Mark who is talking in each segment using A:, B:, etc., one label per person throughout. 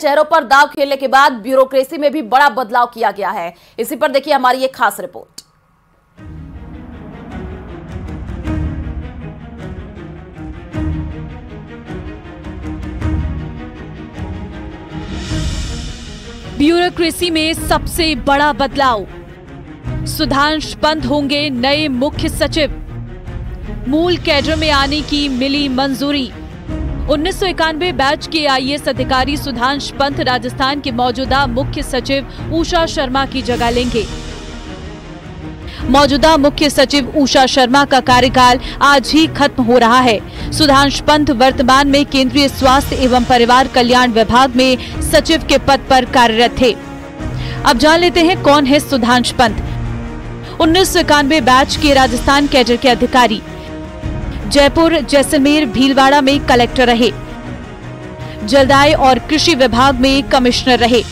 A: चेहरों पर दांव खेलने के बाद ब्यूरोक्रेसी में भी बड़ा बदलाव किया गया है। इसी पर देखिए हमारी एक खास रिपोर्ट।
B: ब्यूरोक्रेसी में सबसे बड़ा बदलाव, सुधांश पंत होंगे नए मुख्य सचिव। मूल कैडर में आने की मिली मंजूरी। 1991 बैच के आईएएस अधिकारी सुधांश पंत राजस्थान के मौजूदा मुख्य सचिव उषा शर्मा की जगह लेंगे। मौजूदा मुख्य सचिव उषा शर्मा का कार्यकाल आज ही खत्म हो रहा है। सुधांश पंत वर्तमान में केंद्रीय स्वास्थ्य एवं परिवार कल्याण विभाग में सचिव के पद पर कार्यरत थे। अब जान लेते हैं कौन है सुधांश पंत। 1991 बैच के राजस्थान कैडर के अधिकारी, जयपुर, जैसलमेर, भीलवाड़ा में कलेक्टर रहे। जलदाय और कृषि विभाग में कमिश्नर रहे।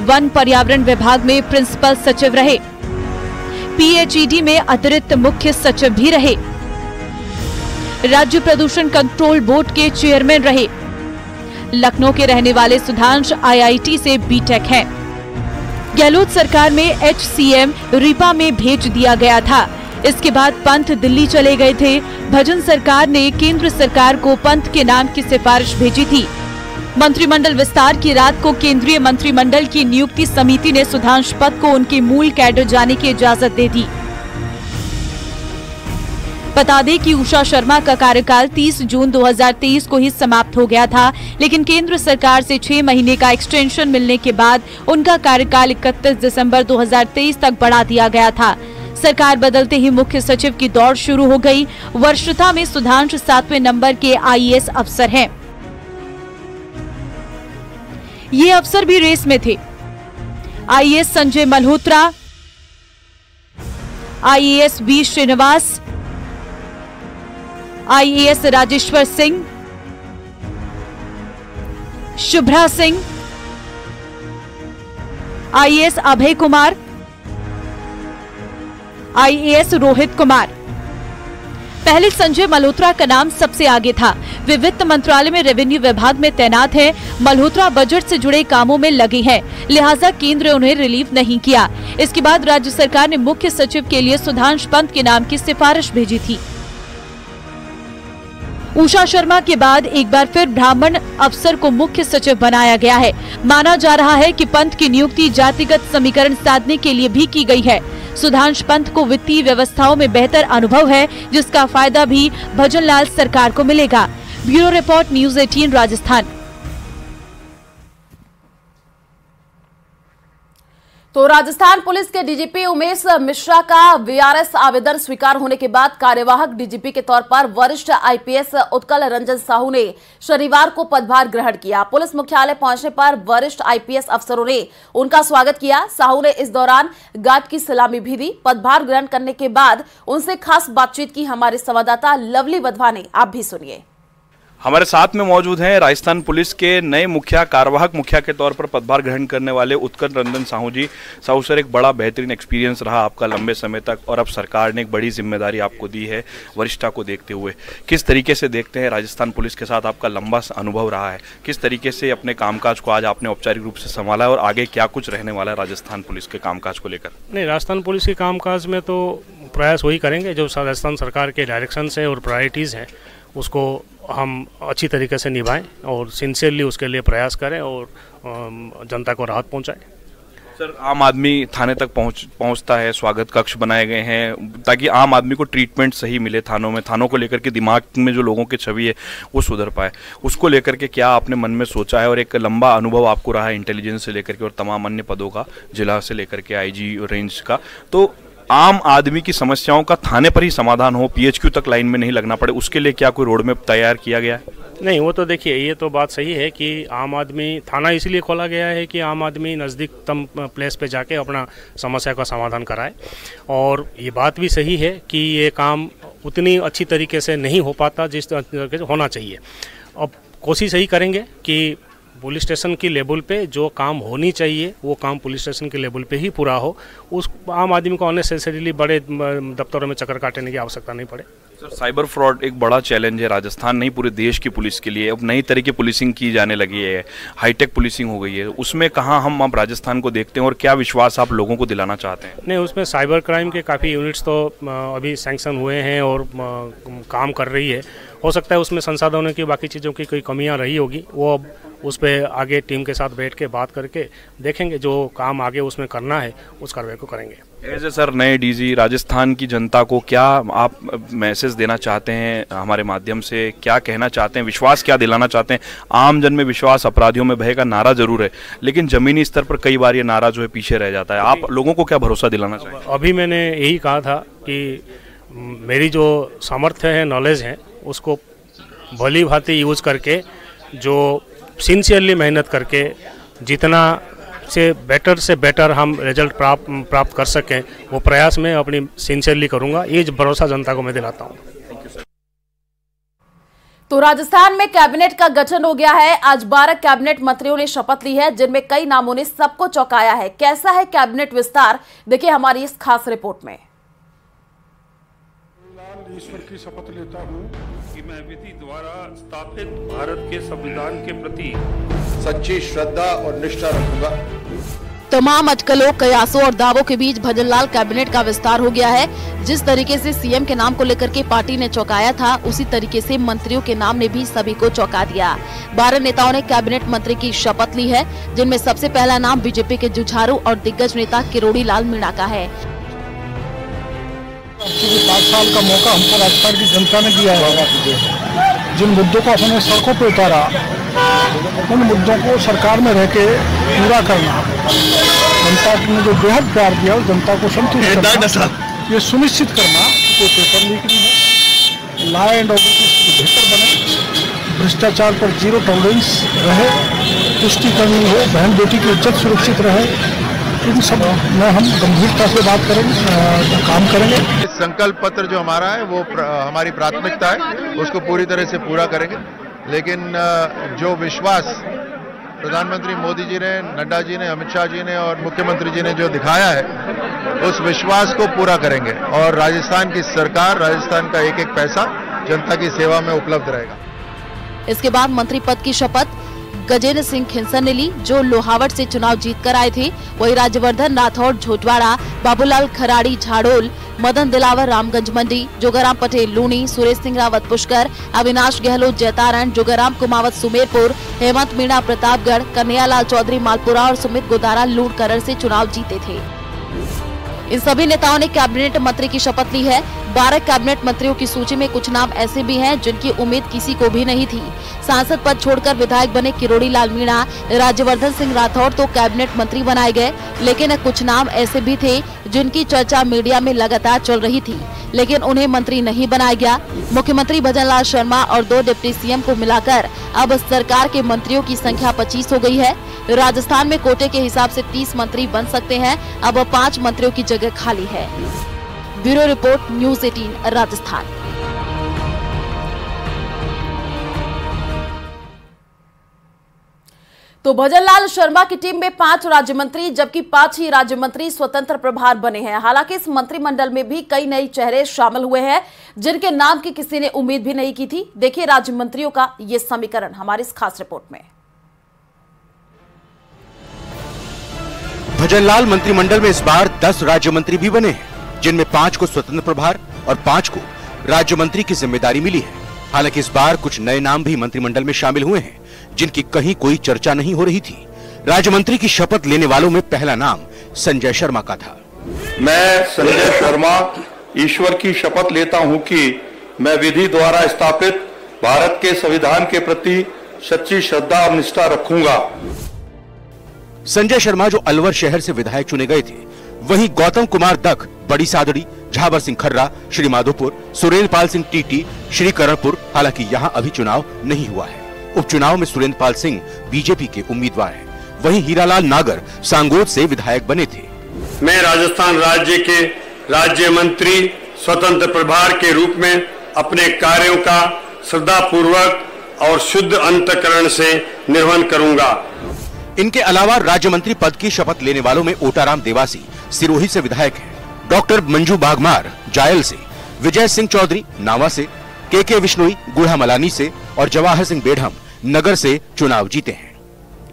B: वन पर्यावरण विभाग में प्रिंसिपल सचिव रहे। पीएचईडी में अतिरिक्त मुख्य सचिव भी रहे। राज्य प्रदूषण कंट्रोल बोर्ड के चेयरमैन रहे। लखनऊ के रहने वाले सुधांश आईआईटी से बीटेक हैं। गहलोत सरकार में एचसीएम रीपा में भेज दिया गया था। इसके बाद पंत दिल्ली चले गए थे। भजन सरकार ने केंद्र सरकार को पंत के नाम की सिफारिश भेजी थी। मंत्रिमंडल विस्तार की रात को केंद्रीय मंत्रिमंडल की नियुक्ति समिति ने सुधांश पंत को उनके मूल कैडर जाने की इजाजत दे दी। बता दें कि उषा शर्मा का कार्यकाल 30 जून 2023 को ही समाप्त हो गया था, लेकिन केंद्र सरकार से 6 महीने का एक्सटेंशन मिलने के बाद उनका कार्यकाल 31 दिसंबर 2023 तक बढ़ा दिया गया था। सरकार बदलते ही मुख्य सचिव की दौड़ शुरू हो गई। वर्षता में सुधांश 7वें नंबर के आईएएस अफसर हैं। ये अफसर भी रेस में थे। IAS Sanjay Malhotra, IAS V Srinivas, IAS Rajeshwar Singh, Shubhra Singh, IAS Abhay Kumar, IAS Rohit Kumar. पहले संजय मल्होत्रा का नाम सबसे आगे था। वे वित्त मंत्रालय में रेवेन्यू विभाग में तैनात हैं। मल्होत्रा बजट से जुड़े कामों में लगे हैं, लिहाजा केंद्र ने उन्हें रिलीव नहीं किया। इसके बाद राज्य सरकार ने मुख्य सचिव के लिए सुधांश पंत के नाम की सिफारिश भेजी थी। उषा शर्मा के बाद एक बार फिर ब्राह्मण अफसर को मुख्य सचिव बनाया गया है। माना जा रहा है कि पंत की नियुक्ति जातिगत समीकरण साधने के लिए भी की गई है। सुधांश पंत को वित्तीय व्यवस्थाओं में बेहतर अनुभव है, जिसका फायदा भी भजनलाल सरकार को मिलेगा। Bureau report, news 18 Rajasthan.
A: तो राजस्थान पुलिस के डीजीपी उमेश मिश्रा का वीआरएस आवेदन स्वीकार होने के बाद कार्यवाहक डीजीपी के तौर पर वरिष्ठ आईपीएस उत्कल रंजन साहू ने शनिवार को पदभार ग्रहण किया। पुलिस मुख्यालय पहुंचने पर वरिष्ठ आईपीएस अफसरों ने उनका स्वागत किया। साहू ने इस दौरान गार्ड की सलामी भी दी। पदभार ग्रहण करने के बाद उनसे खास बातचीत की हमारे संवाददाता लवली वधवा ने। आप भी सुनिए।
C: हमारे साथ में मौजूद हैं राजस्थान पुलिस के नए मुखिया, कार्यवाहक मुखिया के तौर पर पदभार ग्रहण करने वाले उत्कल रंजन साहू जी। साहू सर, एक बड़ा बेहतरीन एक्सपीरियंस रहा आपका लंबे समय तक, और अब सरकार ने एक बड़ी जिम्मेदारी आपको दी है वरिष्ठता को देखते हुए। किस तरीके से देखते हैं राजस्थान पुलिस के साथ आपका लंबा अनुभव रहा है, किस तरीके से अपने कामकाज को आज आपने औपचारिक रूप से संभाला है, और आगे क्या कुछ रहने वाला है राजस्थान पुलिस के कामकाज को लेकर?
D: नहीं, राजस्थान पुलिस के कामकाज में तो प्रयास वही करेंगे जो राजस्थान सरकार के डायरेक्शन है और प्रायोरिटीज़ हैं, उसको हम अच्छी तरीके से निभाएं और सिंसियरली उसके लिए प्रयास करें और जनता को राहत पहुंचाएं।
C: सर, आम आदमी थाने तक पहुंचता है, स्वागत कक्ष बनाए गए हैं ताकि आम आदमी को ट्रीटमेंट सही मिले थानों में, थानों को लेकर के दिमाग में जो लोगों की छवि है वो सुधर पाए। उसको लेकर के क्या आपने मन में सोचा है, और एक लंबा अनुभव आपको रहा है इंटेलिजेंस से लेकर के और तमाम अन्य पदों का, जिला से लेकर के आईजी रेंज का, तो आम आदमी की समस्याओं का थाने पर ही समाधान हो, पीएचक्यू तक लाइन में नहीं लगना पड़े, उसके लिए क्या कोई रोड मैप तैयार किया गया है?
D: नहीं, वो तो देखिए, ये तो बात सही है कि आम आदमी, थाना इसलिए खोला गया है कि आम आदमी नज़दीकतम प्लेस पे जाके अपना समस्या का समाधान कराए। और ये बात भी सही है कि ये काम उतनी अच्छी तरीके से नहीं हो पाता जिस तरीके से होना चाहिए। अब कोशिश यही करेंगे कि पुलिस स्टेशन की लेवल पे जो काम होनी चाहिए वो काम पुलिस स्टेशन के लेवल पे ही पूरा हो। उस आम आदमी को अननेसेसरीली बड़े दफ्तरों में चक्कर काटने की आवश्यकता नहीं पड़े।
C: सर, साइबर फ्रॉड एक बड़ा चैलेंज है राजस्थान नहीं पूरे देश की पुलिस के लिए। अब नई तरह की पुलिसिंग की जाने लगी है, हाईटेक पुलिसिंग हो गई है, उसमें कहाँ हम अब राजस्थान को देखते हैं और क्या विश्वास आप लोगों को दिलाना चाहते हैं?
D: नहीं, उसमें साइबर क्राइम के काफ़ी यूनिट्स तो अभी सैंक्शन हुए हैं और काम कर रही है। हो सकता है उसमें संसाधनों की बाकी चीज़ों की कोई कमियां रही होगी, वो अब उस पर आगे टीम के साथ बैठ के बात करके देखेंगे, जो काम आगे उसमें करना है उस कार्रवाई को करेंगे।
C: एज ए सर नए डीजी, राजस्थान की जनता को क्या आप मैसेज देना चाहते हैं हमारे माध्यम से, क्या कहना चाहते हैं, विश्वास क्या दिलाना चाहते हैं? आम जन में विश्वास, अपराधियों में भय का नारा जरूर है, लेकिन जमीनी स्तर पर कई बार ये नारा जो है पीछे रह जाता है। आप लोगों को क्या भरोसा दिलाना चाहेंगे?
D: अभी मैंने यही कहा था कि मेरी जो सामर्थ्य है, नॉलेज है, उसको भली भांति यूज करके, जो सिंसियरली मेहनत करके जितना से बेटर हम रिजल्ट प्राप्त कर सकें, वो प्रयास मैं अपनी सिंसियरली करूंगा। ये भरोसा जनता को मैं दिलाता हूं।
A: तो राजस्थान में कैबिनेट का गठन हो गया है। आज 12 कैबिनेट मंत्रियों ने शपथ ली है, जिनमें कई नामों ने सबको चौंकाया है। कैसा है कैबिनेट विस्तार, देखिए हमारी इस खास रिपोर्ट में।
E: ईश्वर की शपथ लेता हूँ
F: कि मैं विधि द्वारा स्थापित भारत के संविधान के प्रति
E: सच्ची श्रद्धा और निष्ठा रखूंगा।
A: तमाम अटकलों, कयासों और दावों के बीच भजनलाल कैबिनेट का विस्तार हो गया है। जिस तरीके से सीएम के नाम को लेकर के पार्टी ने चौंकाया था, उसी तरीके से मंत्रियों के नाम ने भी सभी को चौंका दिया। 12 नेताओं ने कैबिनेट मंत्री की शपथ ली है, जिनमें सबसे पहला नाम बीजेपी के जुझारू और दिग्गज नेता किरोड़ी लाल मीणा का है।
E: 5 साल का मौका हमको राजस्थान की जनता ने दिया है। जिन मुद्दों को अपने सड़कों पे उतारा, उन मुद्दों को सरकार में रह के पूरा करना, जनता ने जो बेहद प्यार दिया उस जनता को संतुष्ट करना, ये सुनिश्चित करना कि पेपर लीक नहीं हो, लॉ एंड ऑर्डर की बेहतर बने, भ्रष्टाचार पर 0 टॉलरेंस रहे, पुष्टि करनी हो, बहन बेटी की इज्जत सुरक्षित रहे। इन सब में हम गंभीरता से बात करेंगे, काम करेंगे।
G: संकल्प पत्र जो हमारा है वो हमारी प्राथमिकता है, उसको पूरी तरह से पूरा करेंगे। लेकिन जो विश्वास प्रधानमंत्री मोदी जी ने, नड्डा जी ने, अमित शाह जी ने और मुख्यमंत्री जी ने जो दिखाया है, उस विश्वास को पूरा करेंगे और राजस्थान की सरकार, राजस्थान का एक एक पैसा जनता की सेवा में उपलब्ध रहेगा।
A: इसके बाद मंत्री पद की शपथ गजेंद्र सिंह खिंसर ने ली, जो लोहावट से चुनाव जीतकर आए थे। वहीं राज्यवर्धन राठौड़ झोटवाड़ा, बाबूलाल खराड़ी झाड़ोल, मदन दिलावर रामगंज मंडी, जोगाराम पटेल लूनी, सुरेश सिंह रावत पुष्कर, अविनाश गहलोत जैतारण, जोगाराम कुमावत सुमेरपुर, हेमंत मीणा प्रतापगढ़, कन्हैयालाल चौधरी मालपुरा और सुमित गोदारा लूणकरण से चुनाव जीते थे। इन सभी नेताओं ने कैबिनेट मंत्री की शपथ ली है। 12 कैबिनेट मंत्रियों की सूची में कुछ नाम ऐसे भी हैं जिनकी उम्मीद किसी को भी नहीं थी। सांसद पद छोड़कर विधायक बने किरोड़ी लाल मीणा, राज्यवर्धन सिंह राठौड़ तो कैबिनेट मंत्री बनाए गए, लेकिन कुछ नाम ऐसे भी थे जिनकी चर्चा मीडिया में लगातार चल रही थी, लेकिन उन्हें मंत्री नहीं बनाया गया। मुख्यमंत्री भजनलाल शर्मा और 2 डिप्टी सीएम को मिलाकर अब सरकार के मंत्रियों की संख्या 25 हो गई है। राजस्थान में कोटे के हिसाब से 30 मंत्री बन सकते हैं। अब 5 मंत्रियों की जगह खाली है। Bureau report, news 18 Rajasthan. तो भजनलाल शर्मा की टीम में 5 राज्य मंत्री, जबकि 5 ही राज्य मंत्री स्वतंत्र प्रभार बने हैं। हालांकि इस मंत्रिमंडल में भी कई नए चेहरे शामिल हुए हैं, जिनके नाम की किसी ने उम्मीद भी नहीं की थी। देखिए राज्य मंत्रियों का ये समीकरण हमारी इस खास रिपोर्ट में।
H: भजनलाल मंत्रिमंडल में इस बार 10 राज्य मंत्री भी बने हैं, जिनमें 5 को स्वतंत्र प्रभार और 5 को राज्य मंत्री की जिम्मेदारी मिली है। हालांकि इस बार कुछ नए नाम भी मंत्रिमंडल में शामिल हुए हैं, जिनकी कहीं कोई चर्चा नहीं हो रही थी। राज्य मंत्री की शपथ लेने वालों में पहला नाम संजय शर्मा का था।
F: मैं संजय शर्मा ईश्वर की शपथ लेता हूं कि मैं विधि द्वारा स्थापित भारत के संविधान के प्रति सच्ची श्रद्धा और निष्ठा रखूंगा।
H: संजय शर्मा जो अलवर शहर से विधायक चुने गए थे, वहीं गौतम कुमार दख बड़ी सादड़ी, झाबर सिंह खर्रा श्री माधोपुर, सुरेंद्र पाल सिंह टीटी श्री करणपुर। हालांकि यहां अभी चुनाव नहीं हुआ है। उपचुनाव में सुरेंद्र पाल सिंह बीजेपी के उम्मीदवार हैं। वहीं हीरालाल नागर सांगोद से विधायक बने थे।
F: मैं राजस्थान राज्य के राज्य मंत्री स्वतंत्र प्रभार के रूप में अपने कार्यों का श्रद्धा पूर्वक और शुद्ध अंतःकरण से निर्वहन करूंगा।
H: इनके अलावा राज्य मंत्री पद की शपथ लेने वालों में ओटाराम देवासी सिरोही से विधायक हैं, डॉक्टर मंजू बागमार जायल से, विजय सिंह चौधरी नावा से, के विश्नोई गुढ़ामलानी से और जवाहर सिंह बेढ़म नगर से चुनाव जीते हैं।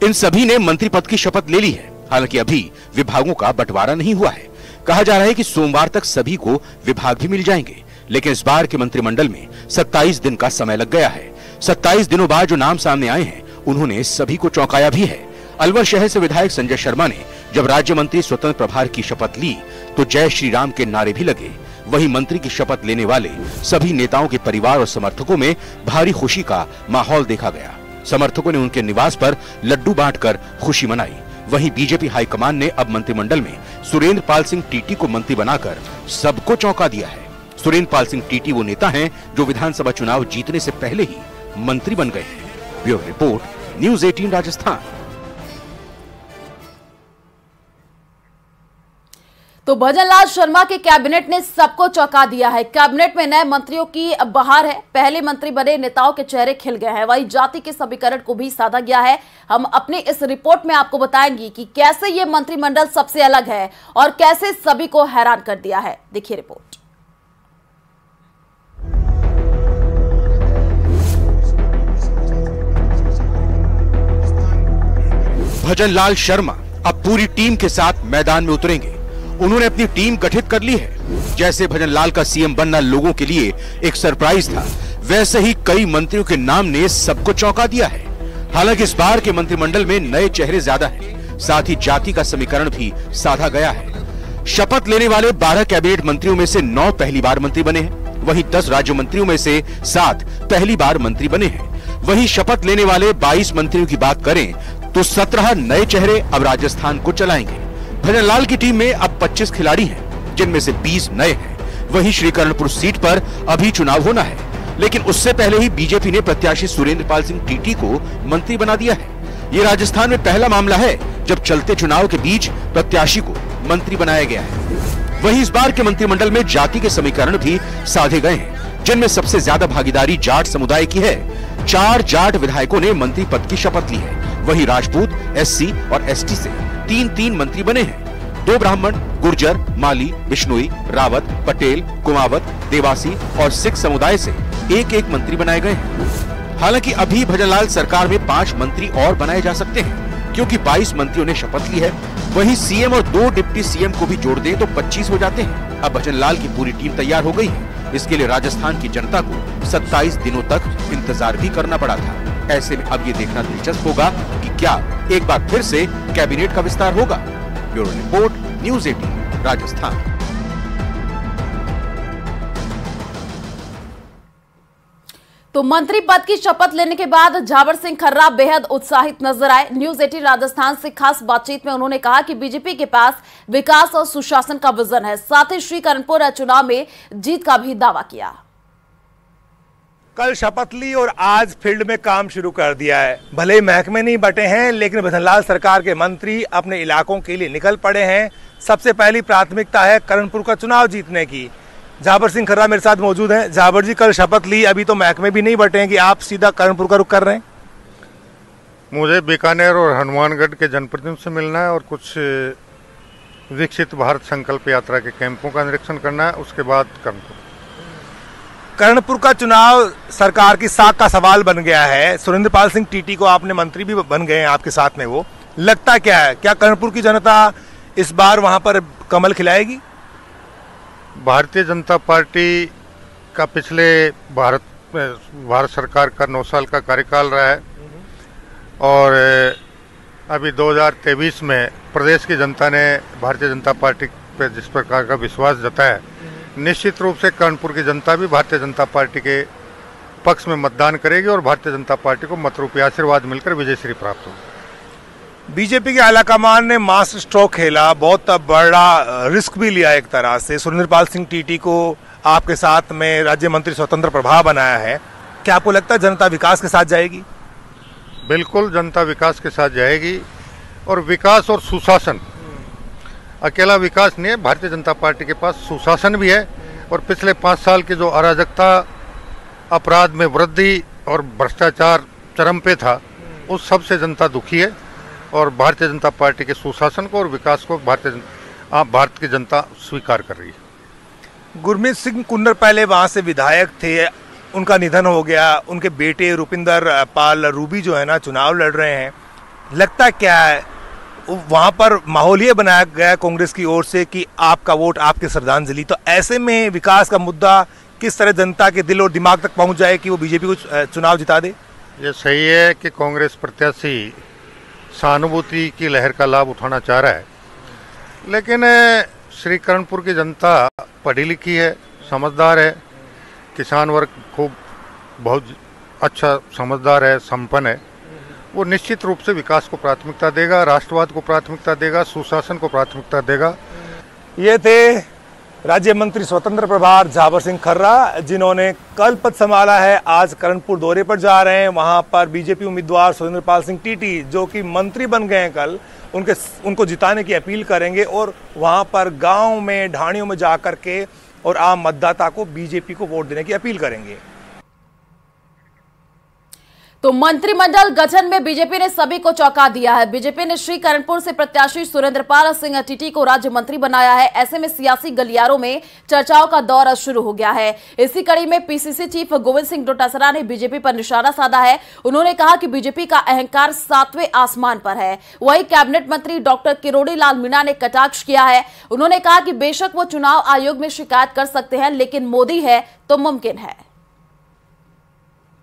H: इन सभी ने मंत्री पद की शपथ ले ली है। हालांकि अभी विभागों का बंटवारा नहीं हुआ है। कहा जा रहा है कि सोमवार तक सभी को विभाग भी मिल जाएंगे, लेकिन इस बार के मंत्रिमंडल में 27 दिन का समय लग गया है। 27 दिनों बाद जो नाम सामने आए हैं उन्होंने सभी को चौंकाया भी है। अलवर शहर से विधायक संजय शर्मा ने जब राज्य मंत्री स्वतंत्र प्रभार की शपथ ली तो जय श्री राम के नारे भी लगे। वहीं मंत्री की शपथ लेने वाले सभी नेताओं के परिवार और समर्थकों में भारी खुशी का माहौल देखा गया। समर्थकों ने उनके निवास पर लड्डू बांटकर खुशी मनाई। वहीं बीजेपी हाईकमान ने अब मंत्रिमंडल में सुरेंद्र पाल सिंह टीटी को मंत्री बनाकर सबको चौंका दिया है। सुरेंद्र पाल सिंह टीटी वो नेता हैं जो विधानसभा चुनाव जीतने से पहले ही मंत्री बन गए हैं। Bureau report, news 18 Rajasthan.
A: तो भजनलाल शर्मा के कैबिनेट ने सबको चौंका दिया है। कैबिनेट में नए मंत्रियों की बहार है। पहले मंत्री बने नेताओं के चेहरे खिल गए हैं। वहीं जाति के समीकरण को भी साधा गया है। हम अपनी इस रिपोर्ट में आपको बताएंगे कि कैसे ये मंत्रिमंडल सबसे अलग है और कैसे सभी को हैरान कर दिया है। देखिए रिपोर्ट।
H: भजनलाल शर्मा अब पूरी टीम के साथ मैदान में उतरेंगे। उन्होंने अपनी टीम गठित कर ली है। जैसे भजनलाल का सीएम बनना लोगों के लिए एक सरप्राइज था, वैसे ही कई मंत्रियों के नाम ने सबको चौंका दिया है। हालांकि इस बार के मंत्रिमंडल में नए चेहरे ज्यादा हैं, साथ ही जाति का समीकरण भी साधा गया है। शपथ लेने वाले 12 कैबिनेट मंत्रियों में से 9 पहली बार मंत्री बने हैं। वहीं 10 राज्य मंत्रियों में से 7 पहली बार मंत्री बने हैं। वहीं शपथ लेने वाले 22 मंत्रियों की बात करें तो 17 नए चेहरे अब राजस्थान को चलाएंगे। भजनलाल की टीम में अब 25 खिलाड़ी हैं, जिनमें से 20 नए हैं। वहीं श्रीकरणपुर सीट पर अभी चुनाव होना है, लेकिन उससे पहले ही बीजेपी ने प्रत्याशी सुरेंद्र पाल सिंह टीटी को मंत्री बना दिया है। ये राजस्थान में पहला मामला है जब चलते चुनाव के बीच प्रत्याशी को मंत्री बनाया गया है। वहीं इस बार के मंत्रिमंडल में जाति के समीकरण भी साधे गए हैं, जिनमें सबसे ज्यादा भागीदारी जाट समुदाय की है। 4 जाट विधायकों ने मंत्री पद की शपथ ली है। वहीं राजपूत, एससी और एसटी से 3-3 मंत्री बने हैं। 2 ब्राह्मण, गुर्जर, माली, बिश्नोई, रावत, पटेल, कुमावत, देवासी और सिख समुदाय से 1-1 मंत्री बनाए गए हैं। हालांकि अभी भजनलाल सरकार में 5 मंत्री और बनाए जा सकते हैं, क्योंकि 22 मंत्रियों ने शपथ ली है। वहीं सीएम और 2 डिप्टी सीएम को भी जोड़ दें तो 25 हो जाते हैं। अब भजनलाल की पूरी टीम तैयार हो गई है। इसके लिए राजस्थान की जनता को 27 दिनों तक इंतजार भी करना पड़ा था। ऐसे में अब ये देखना दिलचस्प होगा कि क्या एक बार फिर से कैबिनेट का विस्तार होगा। Bureau report, news 18 Rajasthan.
A: तो मंत्री पद की शपथ लेने के बाद झावर सिंह खर्रा बेहद उत्साहित नजर आए। न्यूज़ 18 राजस्थान से खास बातचीत में उन्होंने कहा कि बीजेपी के पास विकास और सुशासन का विजन है। साथ ही श्रीकरणपुर चुनाव में जीत का भी दावा किया।
I: कल शपथ ली और आज फील्ड में काम शुरू कर दिया है। भले ही महकमे नहीं बटे हैं, लेकिन भजनलाल सरकार के मंत्री अपने इलाकों के लिए निकल पड़े हैं। सबसे पहली प्राथमिकता है करणपुर का चुनाव जीतने की। झावर सिंह खर्रा मेरे साथ मौजूद हैं। झावर जी, कल शपथ ली, अभी तो महकमे भी नहीं बटे हैं कि आप सीधा करणपुर का रुख कर रहे हैं?
J: मुझे बीकानेर और हनुमानगढ़ के जनप्रतिनिधियों से मिलना है और कुछ विकसित भारत संकल्प यात्रा के कैंपों का निरीक्षण करना है, उसके बाद
I: करणपुर का चुनाव सरकार की साख का सवाल बन गया है। सुरेंद्र पाल सिंह टीटी को आपने मंत्री भी बन गए हैं आपके साथ में। वो लगता क्या है, क्या करणपुर की जनता इस बार वहां पर कमल खिलाएगी?
J: भारतीय जनता पार्टी का पिछले भारत सरकार का 9 साल का कार्यकाल रहा है और अभी 2023 में प्रदेश की जनता ने भारतीय जनता पार्टी पर जिस प्रकार का विश्वास जताया, निश्चित रूप से कानपुर की जनता भी भारतीय जनता पार्टी के पक्ष में मतदान करेगी और भारतीय जनता पार्टी को मतरूपी आशीर्वाद मिलकर विजयश्री प्राप्त होगी।
I: बीजेपी के आलाकमान ने मास्टर स्ट्रोक खेला, बहुत बड़ा रिस्क भी लिया एक तरह से। सुरेंद्र पाल सिंह टीटी को आपके साथ में राज्य मंत्री स्वतंत्र प्रभार बनाया है। क्या आपको लगता है जनता विकास के साथ जाएगी?
J: बिल्कुल, जनता विकास के साथ जाएगी और विकास और सुशासन, अकेला विकास नहीं है, भारतीय जनता पार्टी के पास सुशासन भी है। और पिछले 5 साल की जो अराजकता, अपराध में वृद्धि और भ्रष्टाचार चरम पे था, उस सब से जनता दुखी है और भारतीय जनता पार्टी के सुशासन को और विकास को भारत की जनता स्वीकार कर रही है।
I: गुरमीत सिंह कुन्नर पहले वहाँ से विधायक थे, उनका निधन हो गया। उनके बेटे रुपिंदर पाल रूबी जो है ना चुनाव लड़ रहे हैं। लगता क्या है वहाँ पर माहौल ये बनाया गया कांग्रेस की ओर से कि आपका वोट आपकी श्रद्धांजलि, तो ऐसे में विकास का मुद्दा किस तरह जनता के दिल और दिमाग तक पहुँच जाए कि वो बीजेपी को चुनाव जिता दे?
J: ये सही है कि कांग्रेस प्रत्याशी सहानुभूति की लहर का लाभ उठाना चाह रहा है, लेकिन श्री करणपुर की जनता पढ़ी लिखी है, समझदार है, किसान वर्ग खूब बहुत अच्छा समझदार है, संपन्न है। वो निश्चित रूप से विकास को प्राथमिकता देगा, राष्ट्रवाद को प्राथमिकता देगा, सुशासन को प्राथमिकता देगा।
I: ये थे राज्य मंत्री स्वतंत्र प्रभार झाबर सिंह खर्रा, जिन्होंने कल पद संभाला है। आज करणपुर दौरे पर जा रहे हैं। वहां पर बीजेपी उम्मीदवार सुरेंद्र पाल सिंह टीटी जो कि मंत्री बन गए हैं कल, उनको जिताने की अपील करेंगे और वहां पर गांव में ढाणियों में जा करके और आम मतदाता को बीजेपी को वोट देने की अपील करेंगे।
A: तो मंत्रिमंडल गठन में बीजेपी ने सभी को चौंका दिया है। बीजेपी ने श्री करणपुर से प्रत्याशी सुरेंद्रपाल सिंह टीटी को राज्य मंत्री बनाया है। ऐसे में सियासी गलियारों में चर्चाओं का दौर शुरू हो गया है। इसी कड़ी में पीसीसी चीफ गोविंद सिंह डोटासरा ने बीजेपी पर निशाना साधा है। उन्होंने कहा कि बीजेपी का अहंकार 7वें आसमान पर है। वहीं कैबिनेट मंत्री डॉक्टर किरोड़ी लाल मीणा ने कटाक्ष किया है। उन्होंने कहा कि बेशक वो चुनाव आयोग में शिकायत कर सकते हैं, लेकिन मोदी है तो मुमकिन है।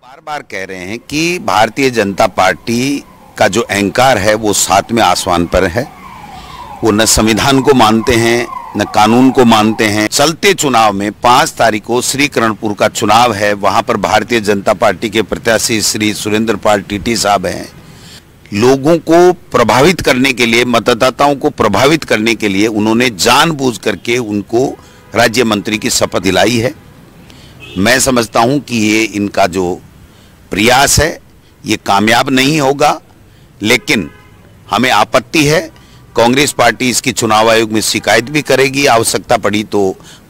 K: बार बार कह रहे हैं कि भारतीय जनता पार्टी का जो अहंकार है वो 7वें आसमान पर है। वो न संविधान को मानते हैं न कानून को मानते हैं। चलते चुनाव में 5 तारीख को श्री करणपुर का चुनाव है, वहां पर भारतीय जनता पार्टी के प्रत्याशी श्री सुरेंद्र पाल टीटी साहब हैं। लोगों को प्रभावित करने के लिए, मतदाताओं को प्रभावित करने के लिए उन्होंने जानबूझ करके उनको राज्य मंत्री की शपथ दिलाई है। मैं समझता हूं कि ये इनका जो प्रयास है ये कामयाब नहीं होगा, लेकिन हमें आपत्ति है। कांग्रेस पार्टी इसकी चुनाव आयोग में शिकायत भी करेगी, आवश्यकता पड़ी तो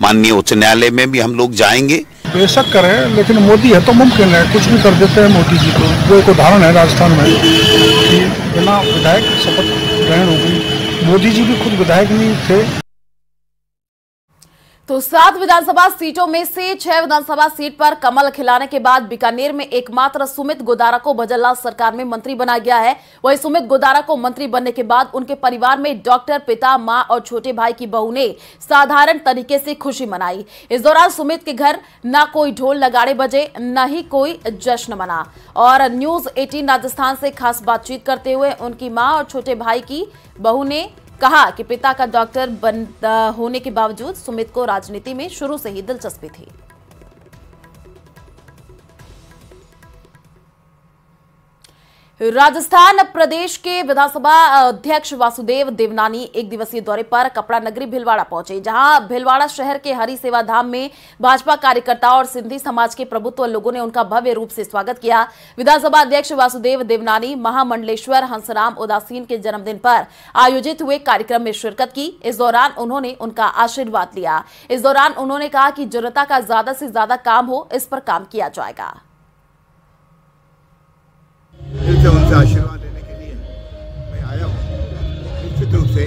K: माननीय उच्च न्यायालय में भी हम लोग जाएंगे।
E: बेशक करें, लेकिन मोदी है तो मुमकिन है, कुछ भी कर देते हैं मोदी जी को। वो एक उदाहरण है राजस्थान में कि बिना विधायक शपथ ग्रहण हो गई। मोदी जी भी खुद विधायक नहीं थे।
A: तो 7 विधानसभा सीटों में से 6 विधानसभा सीट पर कमल खिलाने के बाद बीकानेर में एकमात्र सुमित गोदारा को भजनलाल सरकार में मंत्री बनाया गया है। वहीं सुमित गोदारा को मंत्री बनने के बाद उनके परिवार में डॉक्टर, पिता, मां और छोटे भाई की बहू ने साधारण तरीके से खुशी मनाई। इस दौरान सुमित के घर न कोई ढोल नगाड़े बजे, न ही कोई जश्न मना। और न्यूज 18 राजस्थान से खास बातचीत करते हुए उनकी मां और छोटे भाई की बहू ने कहा कि पिता का डॉक्टर होने के बावजूद सुमित को राजनीति में शुरू से ही दिलचस्पी थी। राजस्थान प्रदेश के विधानसभा अध्यक्ष वासुदेव देवनानी एक दिवसीय दौरे पर कपड़ा नगरी भीलवाड़ा पहुंचे, जहां भीलवाड़ा शहर के हरि सेवा धाम में भाजपा कार्यकर्ताओं और सिंधी समाज के प्रभुत्व लोगों ने उनका भव्य रूप से स्वागत किया। विधानसभा अध्यक्ष वासुदेव देवनानी महामंडलेश्वर हंसराम उदासीन के जन्मदिन पर आयोजित हुए कार्यक्रम में शिरकत की। इस दौरान उन्होंने उनका आशीर्वाद लिया। इस दौरान उन्होंने कहा कि जनता का ज्यादा से ज्यादा काम हो, इस पर काम किया जाएगा।
L: उनसे आशीर्वाद लेने के लिए मैं आया हूँ। निश्चित रूप से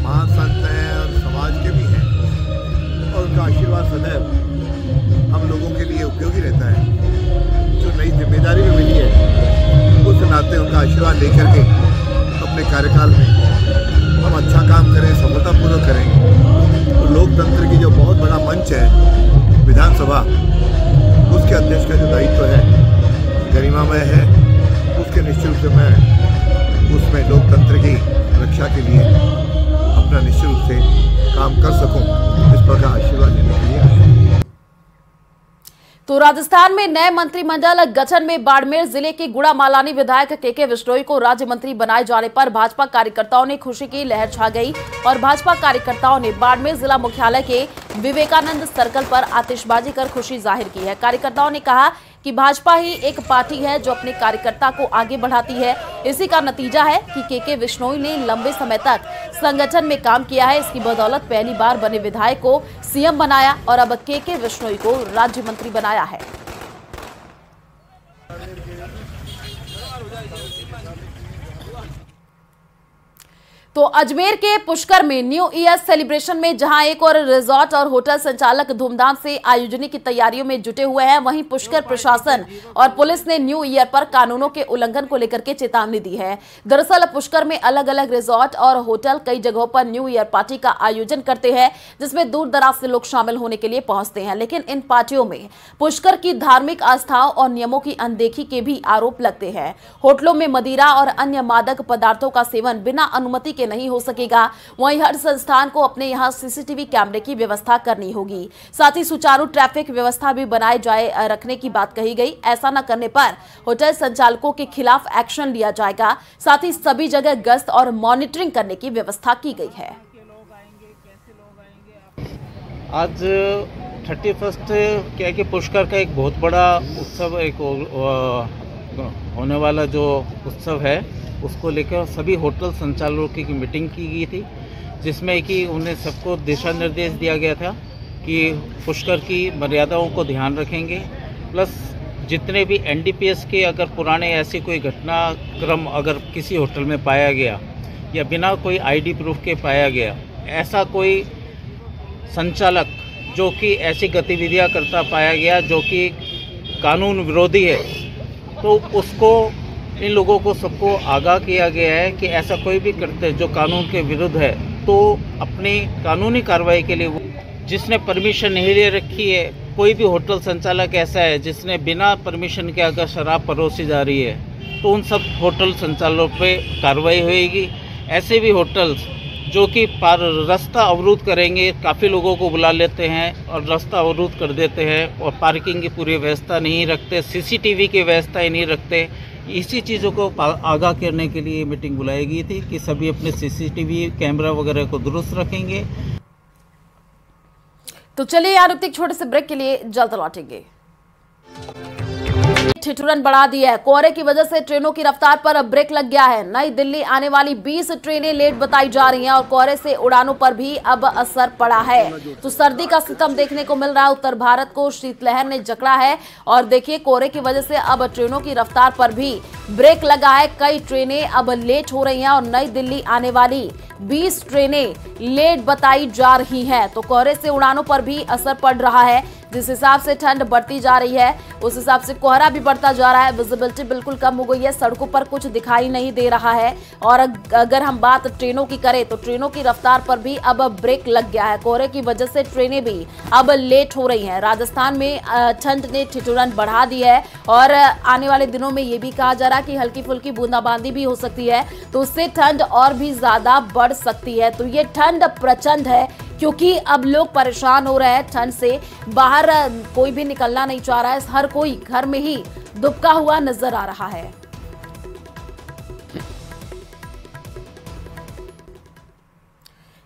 L: महान संत हैं और समाज के भी हैं, और उनका आशीर्वाद सदैव हम लोगों के लिए उपयोगी रहता है। जो नई जिम्मेदारी में मिली है उस नाते उनका आशीर्वाद लेकर के अपने कार्यकाल में हम अच्छा काम करें, सफलतापूर्वक करें। तो लोकतंत्र की जो बहुत बड़ा मंच है विधानसभा, उसके अध्यक्ष का जो दायित्व है गरिमामय है, उसके निश्चित रूप से मैं उसमें लोकतंत्र की रक्षा के लिए अपना निश्चित रूप से काम कर सकूं, इस प्रकार आशीर्वाद लेने के लिए।
A: तो राजस्थान में नए मंत्रिमंडल गठन में बाड़मेर जिले के गुड़ामालानी विधायक केके विश्नोई को राज्य मंत्री बनाए जाने पर भाजपा कार्यकर्ताओं ने खुशी की लहर छा गई और भाजपा कार्यकर्ताओं ने बाड़मेर जिला मुख्यालय के विवेकानंद सर्कल पर आतिशबाजी कर खुशी जाहिर की है। कार्यकर्ताओं ने कहा कि भाजपा ही एक पार्टी है जो अपने कार्यकर्ता को आगे बढ़ाती है। इसी का नतीजा है कि केके विश्नोई ने लंबे समय तक संगठन में काम किया है। इसकी बदौलत पहली बार बने विधायक को सीएम बनाया और अब केके विश्नोई को राज्य मंत्री बनाया है। तो अजमेर के पुष्कर में न्यू ईयर सेलिब्रेशन में जहां एक और रिजॉर्ट और होटल संचालक धूमधाम से आयोजन की तैयारियों में जुटे हुए हैं, वहीं पुष्कर प्रशासन और पुलिस ने न्यू ईयर पर कानूनों के उल्लंघन को लेकर के चेतावनी दी है। दरअसल पुष्कर में अलग अलग रिजॉर्ट और होटल कई जगहों पर न्यू ईयर पार्टी का आयोजन करते हैं, जिसमें दूर दराज से लोग शामिल होने के लिए पहुंचते हैं, लेकिन इन पार्टियों में पुष्कर की धार्मिक आस्थाओं और नियमों की अनदेखी के भी आरोप लगते हैं। होटलों में मदिरा और अन्य मादक पदार्थों का सेवन बिना अनुमति के नहीं हो सकेगा। वहीं हर संस्थान को अपने यहां सीसीटीवी कैमरे की व्यवस्था करनी होगी। साथ ही सुचारू ट्रैफिक व्यवस्था भी बनाए जाए रखने की बात कही गई। ऐसा न करने पर होटल संचालकों के खिलाफ एक्शन लिया जाएगा। साथ ही सभी जगह गश्त और मॉनिटरिंग करने की व्यवस्था की गई है।
M: आज 31 क्या है कि पुष्कर का एक बहुत बड़ा उत्सव एक होने वाला जो उत्सव है, उसको लेकर सभी होटल संचालकों की मीटिंग की गई थी, जिसमें कि उन्हें सबको दिशा निर्देश दिया गया था कि पुष्कर की मर्यादाओं को ध्यान रखेंगे। प्लस जितने भी एनडीपीएस के अगर पुराने ऐसी कोई घटनाक्रम अगर किसी होटल में पाया गया या बिना कोई आईडी प्रूफ के पाया गया, ऐसा कोई संचालक जो कि ऐसी गतिविधियां करता पाया गया जो कि कानून विरोधी है, तो उसको इन लोगों को सबको आगाह किया गया है कि ऐसा कोई भी करते जो कानून के विरुद्ध है तो अपनी कानूनी कार्रवाई के लिए जिसने परमिशन नहीं ले रखी है, कोई भी होटल संचालक ऐसा है जिसने बिना परमिशन के अगर शराब परोसी जा रही है, तो उन सब होटल संचालकों पे कार्रवाई होएगी। ऐसे भी होटल्स जो कि रास्ता अवरुद्ध करेंगे, काफ़ी लोगों को बुला लेते हैं और रास्ता अवरुद्ध कर देते हैं और पार्किंग की पूरी व्यवस्था नहीं रखते, सीसीटीवी की व्यवस्था ही नहीं रखते। इसी चीज़ों को आगाह करने के लिए मीटिंग बुलाई गई थी कि सभी अपने सीसीटीवी कैमरा वगैरह को दुरुस्त रखेंगे।
A: तो चलिए यार एक छोटे से ब्रेक के लिए जल्द लौटेंगे। ठिठुरन बढ़ा दी है। कोहरे की वजह से ट्रेनों की रफ्तार पर अब ब्रेक लग गया है। नई दिल्ली आने वाली 20 ट्रेनें लेट बताई जा रही हैं और कोहरे से उड़ानों पर भी अब असर पड़ा है। तो सर्दी का सितम देखने को मिल रहा है। उत्तर भारत को शीतलहर ने जकड़ा है और देखिए कोहरे की वजह से अब ट्रेनों की रफ्तार पर भी ब्रेक लगा है। कई ट्रेनें अब लेट हो रही हैं और नई दिल्ली आने वाली 20 ट्रेनें लेट बताई जा रही हैं। तो कोहरे से उड़ानों पर भी असर पड़ रहा है। जिस हिसाब से ठंड बढ़ती जा रही है उस हिसाब से कोहरा भी बढ़ता जा रहा है। विजिबिलिटी बिल्कुल कम हो गई है, सड़कों पर कुछ दिखाई नहीं दे रहा है। और अगर हम बात ट्रेनों की करें तो ट्रेनों की रफ्तार पर भी अब ब्रेक लग गया है। कोहरे की वजह से ट्रेनें भी अब लेट हो रही हैं। राजस्थान में ठंड ने ठिठुरन बढ़ा दी है और आने वाले दिनों में ये भी कहा जा रहा है कि हल्की फुल्की बूंदाबांदी भी हो सकती है, तो उससे ठंड और भी ज्यादा बढ़ सकती है। तो ये ठंड प्रचंड है क्योंकि अब लोग परेशान हो रहे हैं ठंड से। बाहर कोई भी निकलना नहीं चाह रहा है, हर कोई घर में ही दुबका हुआ नजर आ रहा है।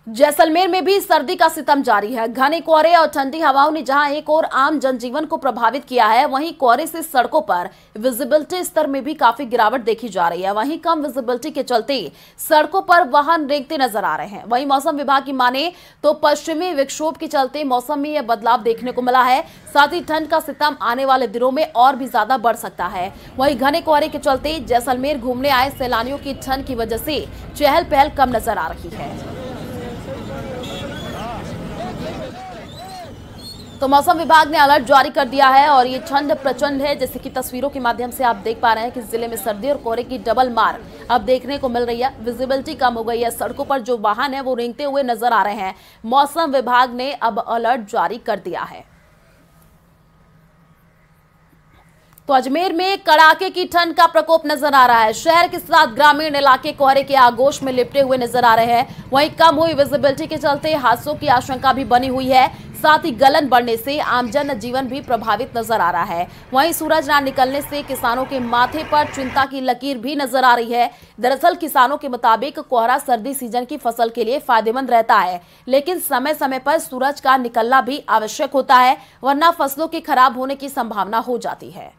A: जैसलमेर में भी सर्दी का सितम जारी है। घने कोहरे और ठंडी हवाओं ने जहां एक और आम जनजीवन को प्रभावित किया है, वहीं कोहरे से सड़कों पर विजिबिलिटी स्तर में भी काफी गिरावट देखी जा रही है। वहीं कम विजिबिलिटी के चलते सड़कों पर वाहन रेंगते नजर आ रहे हैं। वहीं मौसम विभाग की माने तो पश्चिमी विक्षोभ के चलते मौसम में यह बदलाव देखने को मिला है। साथ ही ठंड का सितम आने वाले दिनों में और भी ज्यादा बढ़ सकता है। वहीं घने कोहरे के चलते जैसलमेर घूमने आए सैलानियों की ठंड की वजह से चहल पहल कम नजर आ रही है। तो मौसम विभाग ने अलर्ट जारी कर दिया है और ये ठंड प्रचंड है। जैसे कि तस्वीरों के माध्यम से आप देख पा रहे हैं कि जिले में सर्दी और कोहरे की डबल मार अब देखने को मिल रही है। विजिबिलिटी कम हो गई है, सड़कों पर जो वाहन है वो रेंगते हुए नजर आ रहे हैं। मौसम विभाग ने अब अलर्ट जारी कर दिया है। तो अजमेर में कड़ाके की ठंड का प्रकोप नजर आ रहा है। शहर के साथ ग्रामीण इलाके कोहरे के आगोश में लिपटे हुए नजर आ रहे हैं। वहीं कम हुई विजिबिलिटी के चलते हादसों की आशंका भी बनी हुई है। साथ ही गलन बढ़ने से आम जन जीवन भी प्रभावित नजर आ रहा है। वहीं सूरज ना निकलने से किसानों के माथे पर चिंता की लकीर भी नजर आ रही है। दरअसल किसानों के मुताबिक कोहरा सर्दी सीजन की फसल के लिए फायदेमंद रहता है, लेकिन समय समय पर सूरज का निकलना भी आवश्यक होता है, वरना फसलों के खराब होने की संभावना हो जाती है।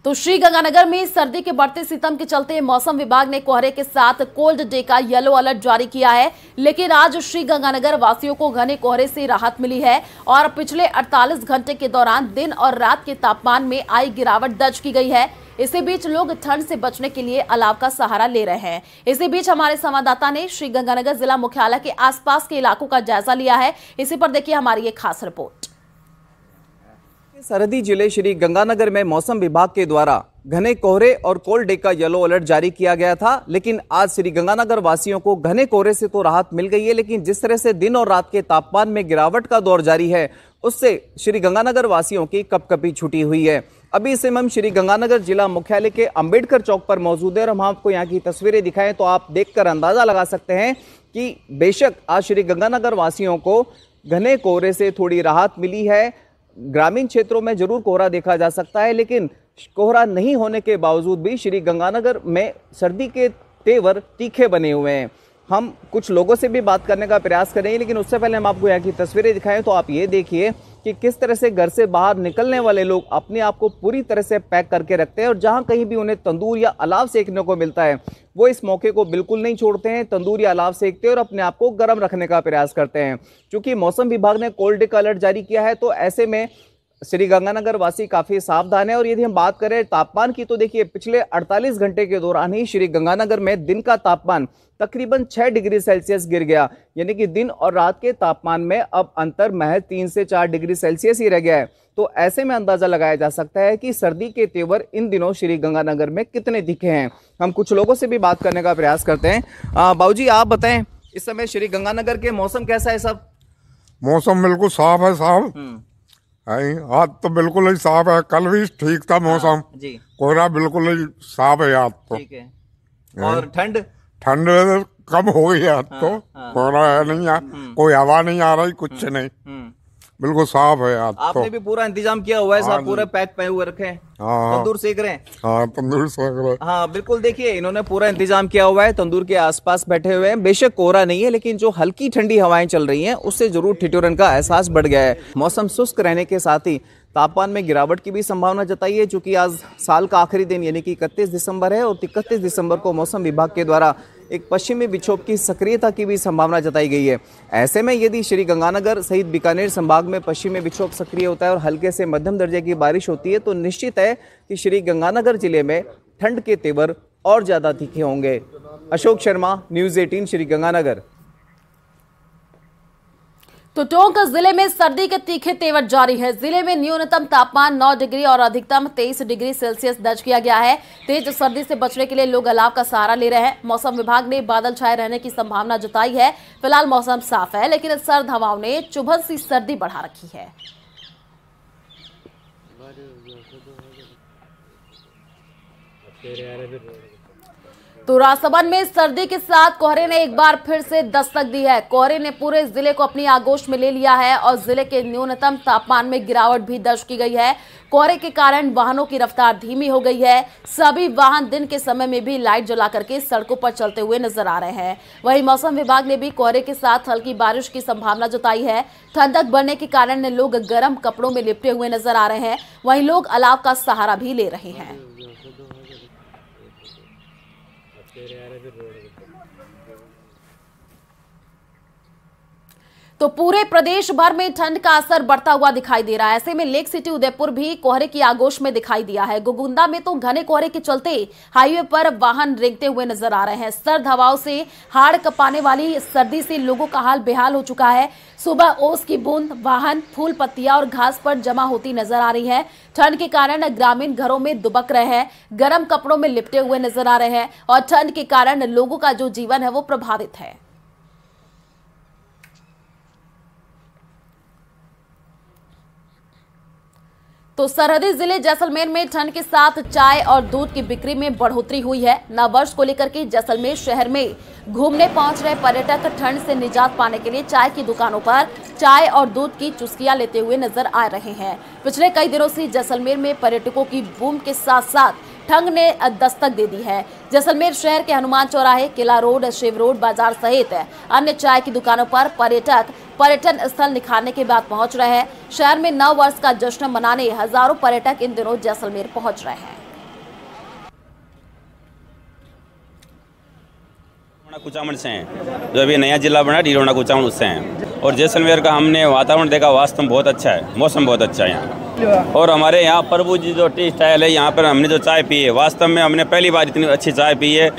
A: तो श्रीगंगानगर में सर्दी के बढ़ते सितम के चलते मौसम विभाग ने कोहरे के साथ कोल्ड डे का येलो अलर्ट जारी किया है। लेकिन आज श्रीगंगानगर वासियों को घने कोहरे से राहत मिली है और पिछले 48 घंटे के दौरान दिन और रात के तापमान में आई गिरावट दर्ज की गई है। इसी बीच लोग ठंड से बचने के लिए अलाव का सहारा ले रहे हैं। इसी बीच हमारे संवाददाता ने श्री गंगानगर जिला मुख्यालय के आसपास के इलाकों का जायजा लिया है। इसी पर देखिए हमारी ये खास रिपोर्ट।
N: सरहदी जिले श्री गंगानगर में मौसम विभाग के द्वारा घने कोहरे और कोल्ड डे का येलो अलर्ट जारी किया गया था, लेकिन आज श्री गंगानगर वासियों को घने कोहरे से तो राहत मिल गई है, लेकिन जिस तरह से दिन और रात के तापमान में गिरावट का दौर जारी है, उससे श्री गंगानगर वासियों की कपकपी छुटी हुई है। अभी इस समय हम श्री गंगानगर जिला मुख्यालय के अंबेडकर चौक पर मौजूद है और हम आपको यहाँ की तस्वीरें दिखाएं तो आप देखकर अंदाजा लगा सकते हैं कि बेशक आज श्री गंगानगर वासियों को घने कोहरे से थोड़ी राहत मिली है। ग्रामीण क्षेत्रों में जरूर कोहरा देखा जा सकता है, लेकिन कोहरा नहीं होने के बावजूद भी श्री गंगानगर में सर्दी के तेवर तीखे बने हुए हैं। हम कुछ लोगों से भी बात करने का प्रयास करेंगे, लेकिन उससे पहले हम आपको यहाँ की तस्वीरें दिखाएं तो आप ये देखिए कि किस तरह से घर से बाहर निकलने वाले लोग अपने आप को पूरी तरह से पैक करके रखते हैं और जहां कहीं भी उन्हें तंदूर या अलाव सेकने को मिलता है वो इस मौके को बिल्कुल नहीं छोड़ते हैं। तंदूर या अलाव सेकते हैं और अपने आप को गर्म रखने का प्रयास करते हैं। क्योंकि मौसम विभाग ने कोल्ड डे का अलर्ट जारी किया है तो ऐसे में श्री गंगानगर वासी काफी सावधान है। और यदि हम बात करें तापमान की तो देखिए पिछले 48 घंटे के दौरान ही श्री गंगानगर में दिन का तापमान तकरीबन 6 डिग्री सेल्सियस गिर गया, यानी कि दिन और रात के तापमान में अब अंतर महज 3 से 4 डिग्री सेल्सियस ही रह गया है। तो ऐसे में अंदाजा लगाया जा सकता है कि सर्दी के तेवर इन दिनों श्री गंगानगर में कितने दिखे हैं। हम कुछ लोगों से भी बात करने का प्रयास करते हैं। बाबूजी आप बताएं इस समय श्री गंगानगर के मौसम कैसा है? सब
J: मौसम बिल्कुल साफ है साहब, आज तो बिल्कुल ही साफ है, कल भी ठीक था मौसम
N: जी,
J: कोहरा बिल्कुल ही साफ है आज तो।
N: ठीक है। और ठंड
J: कम हो गई आज तो, कोहरा है नहीं, कोई हवा नहीं आ रही, कुछ नहीं, बिल्कुल साफ है आज तो।
N: आपने भी पूरा इंतजाम किया हुआ है साहब, पूरे पैक पे हुए रखे हैं, तंदूर सेक रहे हैं?
J: हाँ तंदूर सेक रहे हैं।
N: हाँ बिल्कुल, देखिए इन्होंने पूरा इंतजाम किया हुआ है, तंदूर के आसपास बैठे हुए हैं। बेशक कोहरा नहीं है, लेकिन जो हल्की ठंडी हवाएं चल रही हैं उससे जरूर ठिठुरन का एहसास बढ़ गया है। मौसम शुष्क रहने के साथ ही तापमान में गिरावट की भी संभावना जताई है, चूंकि आज साल का आखिरी दिन यानी कि 31 दिसंबर है और 31 दिसंबर को मौसम विभाग के द्वारा एक पश्चिमी विक्षोभ की सक्रियता की भी संभावना जताई गई है। ऐसे में यदि श्री गंगानगर सहित बीकानेर संभाग में पश्चिमी विक्षोभ सक्रिय होता है और हल्के से मध्यम दर्जे की बारिश होती है तो निश्चित है कि श्री गंगानगर जिले में ठंड के तेवर और ज्यादा तीखे होंगे। अशोक शर्मा, न्यूज़ 18 श्री गंगानगर।
A: तो टोंक जिले में सर्दी के तीखे तेवर जारी है। जिले में न्यूनतम तापमान 9 डिग्री और अधिकतम 23 डिग्री सेल्सियस दर्ज किया गया है। तेज सर्दी से बचने के लिए लोग अलाव का सहारा ले रहे हैं। मौसम विभाग ने बादल छाए रहने की संभावना जताई है। फिलहाल मौसम साफ है, लेकिन सर्द हवाओं ने चुभन सी सर्दी बढ़ा रखी है। तो राजसमंद में सर्दी के साथ कोहरे ने एक बार फिर से दस्तक दी है। कोहरे ने पूरे जिले को अपनी आगोश में ले लिया है और जिले के न्यूनतम तापमान में गिरावट भी दर्ज की गई है। कोहरे के कारण वाहनों की रफ्तार धीमी हो गई है। सभी वाहन दिन के समय में भी लाइट जला करके सड़कों पर चलते हुए नजर आ रहे हैं। वहीं मौसम विभाग ने भी कोहरे के साथ हल्की बारिश की संभावना जताई है। ठंडक बढ़ने के कारण लोग गर्म कपड़ों में लिपटे हुए नजर आ रहे हैं। वहीं लोग अलाव का सहारा भी ले रहे हैं। तो पूरे प्रदेश भर में ठंड का असर बढ़ता हुआ दिखाई दे रहा है। ऐसे में लेक सिटी उदयपुर भी कोहरे की आगोश में दिखाई दिया है। गोगुंदा में तो घने कोहरे के चलते हाईवे पर वाहन रेंगते हुए नजर आ रहे हैं। सर्द हवाओं से हाड़ कपाने वाली सर्दी से लोगों का हाल बेहाल हो चुका है। सुबह ओस की बूंद वाहन, फूल पत्तियां और घास पर जमा होती नजर आ रही है। ठंड के कारण ग्रामीण घरों में दुबक रहे हैं, गर्म कपड़ों में लिपटे हुए नजर आ रहे हैं और ठंड के कारण लोगों का जो जीवन है वो प्रभावित है। तो सरहदी जिले जैसलमेर में ठंड के साथ चाय और दूध की बिक्री में बढ़ोतरी हुई है। नववर्ष को लेकर के जैसलमेर शहर में घूमने पहुंच रहे पर्यटक ठंड से निजात पाने के लिए चाय की दुकानों पर चाय और दूध की चुस्कियां लेते हुए नजर आ रहे हैं। पिछले कई दिनों से जैसलमेर में पर्यटकों की बूम के साथ साथ ठंड ने दस्तक दे दी है। जैसलमेर शहर के हनुमान चौराहे, किला रोड, शिव रोड बाजार सहित अन्य चाय की दुकानों पर पर्यटक पर्यटन स्थल निखारने के बाद पहुंच रहे हैं। शहर में नव वर्ष का जश्न मनाने हजारों पर्यटक इन दिनों जैसलमेर पहुंच रहे हैं।
O: कुचामन से हैं, जो अभी नया जिला बना डीरोना कुचामन, उससे हैं। और जैसलमेर का हमने वातावरण देखा, वास्तव में बहुत अच्छा है, मौसम बहुत अच्छा है यहाँ। और हमारे यहाँ प्रभु जी जो टी स्टाइल है, यहाँ पर हमने जो चाय पी है, वास्तव में हमने पहली बार इतनी अच्छी चाय पी है।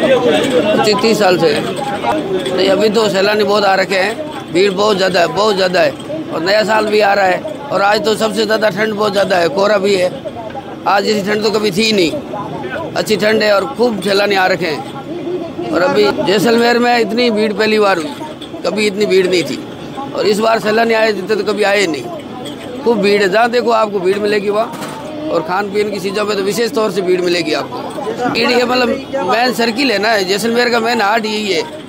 P: 30 साल से तो अभी तो सैलानी बहुत आ रखे हैं, भीड़ बहुत ज़्यादा है, बहुत ज़्यादा है। और नया साल भी आ रहा है और आज तो सबसे ज़्यादा ठंड बहुत ज़्यादा है, कोहरा भी है। आज जैसी ठंड तो कभी थी ही नहीं, अच्छी ठंड है और खूब सैलानी आ रखे हैं। और अभी जैसलमेर में इतनी भीड़ पहली बार हुई, कभी इतनी भीड़ नहीं थी। और इस बार सैलानी आए जितने तो कभी आए नहीं, खूब भीड़ है। जहाँ देखो आपको भीड़ मिलेगी वहाँ। और खान पीन की चीज़ों पे तो विशेष तौर से भीड़ मिलेगी आपको। भीड़ के मतलब मेन सर्किल है ना, जैसलमेर का मेन हाट यही है।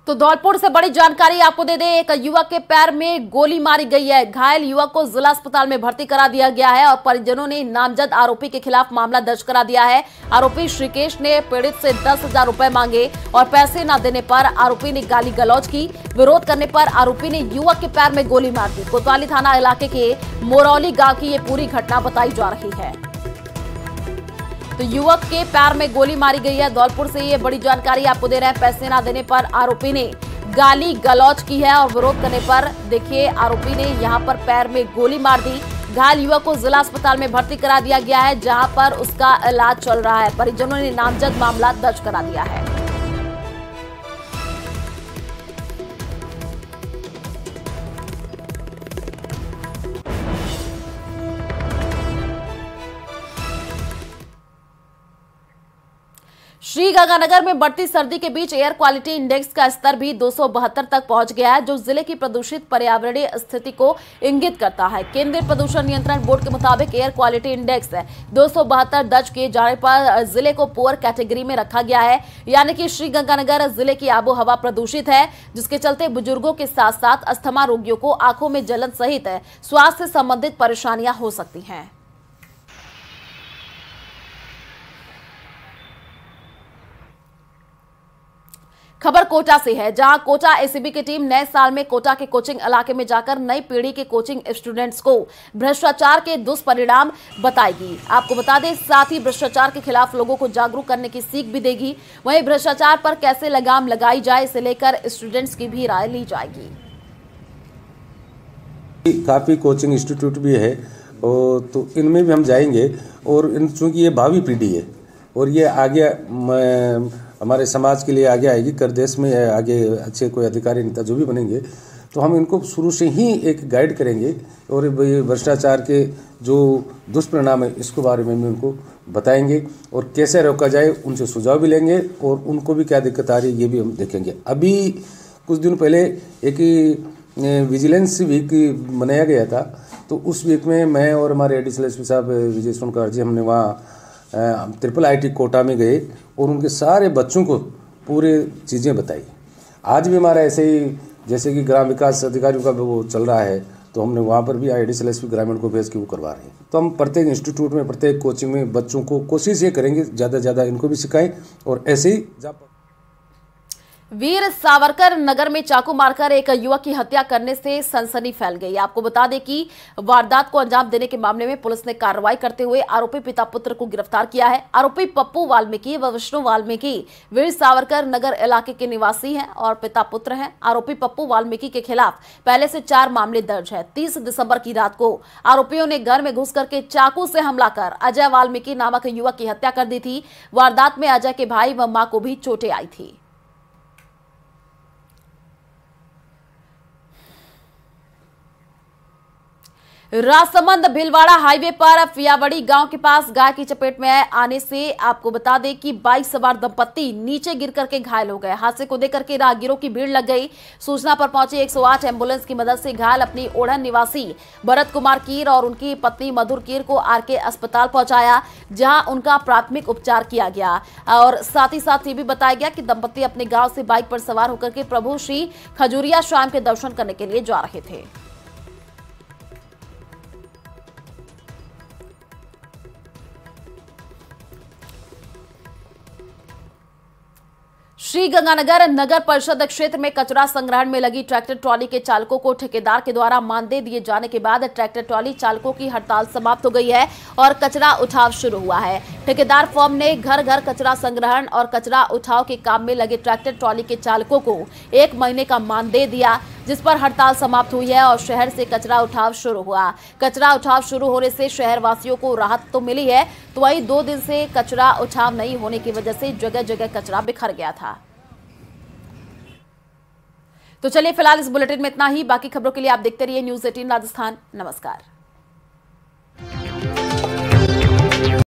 A: तो धौलपुर से बड़ी जानकारी आपको दे दें, एक युवक के पैर में गोली मारी गई है। घायल युवक को जिला अस्पताल में भर्ती करा दिया गया है और परिजनों ने नामजद आरोपी के खिलाफ मामला दर्ज करा दिया है। आरोपी श्रीकेश ने पीड़ित से 10,000 रुपए मांगे और पैसे न देने पर आरोपी ने गाली गलौज की। विरोध करने पर आरोपी ने युवक के पैर में गोली मार दी। कोतवाली थाना इलाके के मोरौली गाँव की ये पूरी घटना बताई जा रही है। तो युवक के पैर में गोली मारी गई है। धौलपुर से ये बड़ी जानकारी आपको दे रहे हैं। पैसे ना देने पर आरोपी ने गाली गलौज की है और विरोध करने पर देखिए आरोपी ने यहां पर पैर में गोली मार दी। घायल युवक को जिला अस्पताल में भर्ती करा दिया गया है, जहां पर उसका इलाज चल रहा है। परिजनों ने नामजद मामला दर्ज करा दिया है। श्रीगंगानगर में बढ़ती सर्दी के बीच एयर क्वालिटी इंडेक्स का स्तर भी 272 तक पहुंच गया है, जो जिले की प्रदूषित पर्यावरणीय स्थिति को इंगित करता है। केंद्रीय प्रदूषण नियंत्रण बोर्ड के मुताबिक एयर क्वालिटी इंडेक्स 272 दर्ज किए जाने पर जिले को पुअर कैटेगरी में रखा गया है, यानी कि श्रीगंगानगर जिले की आबो हवा प्रदूषित है, जिसके चलते बुजुर्गों के साथ साथ अस्थमा रोगियों को आंखों में जलन सहित स्वास्थ्य से संबंधित परेशानियां हो सकती हैं। खबर कोटा से है, जहां कोटा एसीबी की टीम नए साल में कोटा के कोचिंग इलाके में जाकर नई पीढ़ी के कोचिंग स्टूडेंट्स को भ्रष्टाचार के दुष्परिणाम बताएगी। आपको बता दें, साथ ही भ्रष्टाचार के खिलाफ लोगों को जागरूक करने की सीख भी देगी। वहीं भ्रष्टाचार पर कैसे लगाम लगाई जाए, इसे लेकर स्टूडेंट्स की भी राय ली जाएगी।
Q: काफ़ी कोचिंग इंस्टीट्यूट भी है और तो इनमें भी हम जाएंगे और चूँकि ये भावी पीढ़ी है और ये आगे हमारे समाज के लिए आगे आएगी, कर देश में आगे अच्छे कोई अधिकारी नेता जो भी बनेंगे, तो हम इनको शुरू से ही एक गाइड करेंगे और भ्रष्टाचार के जो दुष्परिणाम है इसके बारे में भी उनको बताएंगे और कैसे रोका जाए उनसे सुझाव भी लेंगे और उनको भी क्या दिक्कत आ रही है ये भी हम देखेंगे। अभी कुछ दिन पहले एक विजिलेंस वीक मनाया गया था, तो उस वीक में मैं और हमारे एडिशनल एसपी साहब विजय सोनकर जी हमने वहाँ IIIT कोटा में गए और उनके सारे बच्चों को पूरे चीज़ें बताई। आज भी हमारा ऐसे ही जैसे कि ग्राम विकास अधिकारियों का वो चल रहा है, तो हमने वहाँ पर भी एडिशनल एसपी ग्रामीण को भेज के वो करवा रहे हैं। तो हम प्रत्येक इंस्टीट्यूट में प्रत्येक कोचिंग में बच्चों को कोशिश ये करेंगे ज़्यादा से ज़्यादा इनको भी सिखाएं और ऐसे ही
A: वीर सावरकर नगर में चाकू मारकर एक युवक की हत्या करने से सनसनी फैल गई। आपको बता दें कि वारदात को अंजाम देने के मामले में पुलिस ने कार्रवाई करते हुए आरोपी पिता पुत्र को गिरफ्तार किया है। आरोपी पप्पू वाल्मीकि व विष्णु वाल्मीकि वीर सावरकर नगर इलाके के निवासी हैं और पिता पुत्र हैं। आरोपी पप्पू वाल्मीकि के खिलाफ पहले से 4 मामले दर्ज है। 30 दिसंबर की रात को आरोपियों ने घर में घुस करके चाकू से हमला कर अजय वाल्मीकि नामक युवक की हत्या कर दी थी। वारदात में अजय के भाई व मां को भी चोटें आई थी। राजसमंद भीलवाड़ा हाईवे पर फियावड़ी गांव के पास गाय की चपेट में आने से आपको बता दें कि बाइक सवार दंपत्ति नीचे गिर करके घायल हो गए। हादसे को देख करके राहगीरों की भीड़ लग गई। सूचना पर पहुंची 108 एम्बुलेंस की मदद से घायल अपनी ओढ़न निवासी भरत कुमार कीर और उनकी पत्नी मधुर कीर को आरके अस्पताल पहुंचाया, जहां उनका प्राथमिक उपचार किया गया। और साथ ही साथ ये भी बताया गया कि दंपत्ति अपने गाँव से बाइक पर सवार होकर के प्रभु श्री खजूरिया श्याम के दर्शन करने के लिए जा रहे थे। श्रीगंगानगर नगर परिषद क्षेत्र में कचरा संग्रहण में लगी ट्रैक्टर ट्रॉली के चालकों को ठेकेदार के द्वारा मानदेय दिए जाने के बाद ट्रैक्टर ट्रॉली चालकों की हड़ताल समाप्त हो गई है और कचरा उठाव शुरू हुआ है। ठेकेदार फर्म ने घर घर कचरा संग्रहण और कचरा उठाव के काम में लगे ट्रैक्टर ट्रॉली के चालकों को 1 महीने का मानदेय दिया, जिस पर हड़ताल समाप्त हुई है और शहर से कचरा उठाव शुरू हुआ। कचरा उठाव शुरू होने से शहर वासियों को राहत तो मिली है, तो वहीं 2 दिन से कचरा उठाव नहीं होने की वजह से जगह जगह कचरा बिखर गया था। तो चलिए फिलहाल इस बुलेटिन में इतना ही। बाकी खबरों के लिए आप देखते रहिए न्यूज़ 18 राजस्थान। नमस्कार।